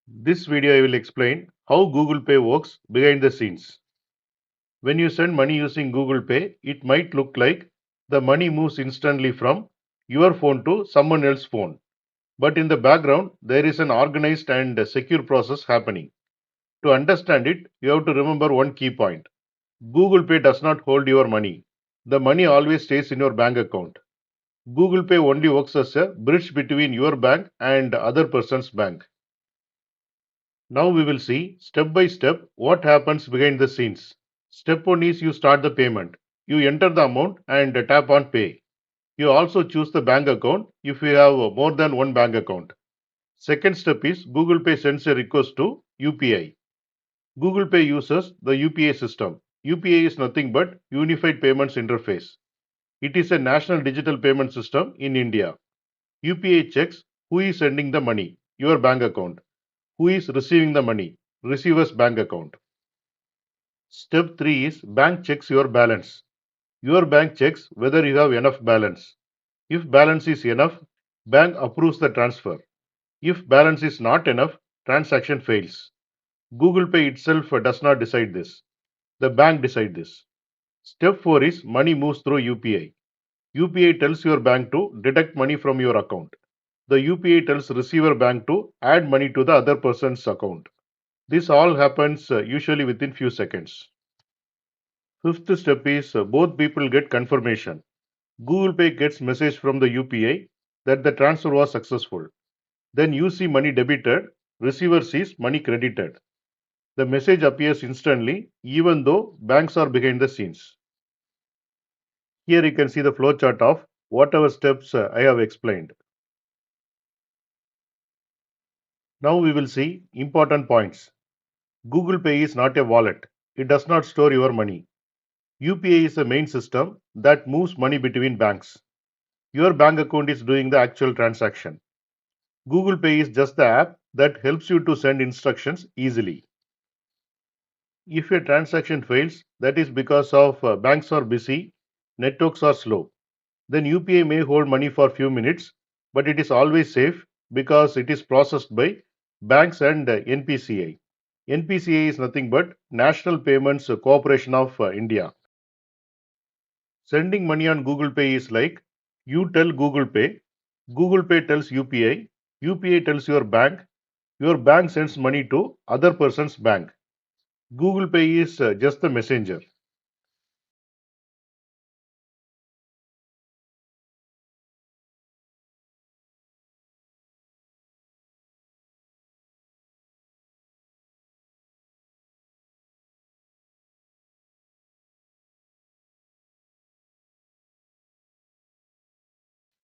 This video I will explain how Google Pay works behind the scenes. When you send money using Google Pay, it might look like the money moves instantly from your phone to someone else's phone. But in the background, there is an organized and secure process happening. To understand it, you have to remember one key point. Google Pay does not hold your money. The money always stays in your bank account. Google Pay only works as a bridge between your bank and other person's bank. Now we will see step by step what happens behind the scenes. Step 1 is you start the payment. You enter the amount and tap on pay. You also choose the bank account if you have more than one bank account. Second step is Google Pay sends a request to UPI. Google Pay uses the UPI system. UPI is nothing but Unified Payments Interface. It is a national digital payment system in India. UPI checks who is sending the money, your bank account. Who is receiving the money, receiver's bank account. Step 3 is bank checks your balance. Your bank checks whether you have enough balance. If balance is enough, bank approves the transfer. If balance is not enough, transaction fails. Google Pay itself does not decide this. The bank decides this. Step 4 is money moves through UPI. UPI tells your bank to deduct money from your account. The UPI tells receiver bank to add money to the other person's account. This all happens usually within few seconds. Fifth step is both people get confirmation. Google Pay gets message from the UPI that the transfer was successful. Then you see money debited, receiver sees money credited. The message appears instantly even though banks are behind the scenes. Here you can see the flow chart of whatever steps I have explained. Now we will see important points. Google Pay is not a wallet. It does not store your money. UPI is the main system that moves money between banks. Your bank account is doing the actual transaction. Google Pay is just the app that helps you to send instructions easily. If a transaction fails, that is because of banks are busy, networks are slow. Then UPI may hold money for few minutes, but it is always safe because it is processed by banks and NPCI. NPCI is nothing but National Payments Corporation of India. Sending money on Google Pay is like you tell Google Pay tells UPI, UPI tells your bank sends money to other person's bank. Google Pay is just the messenger.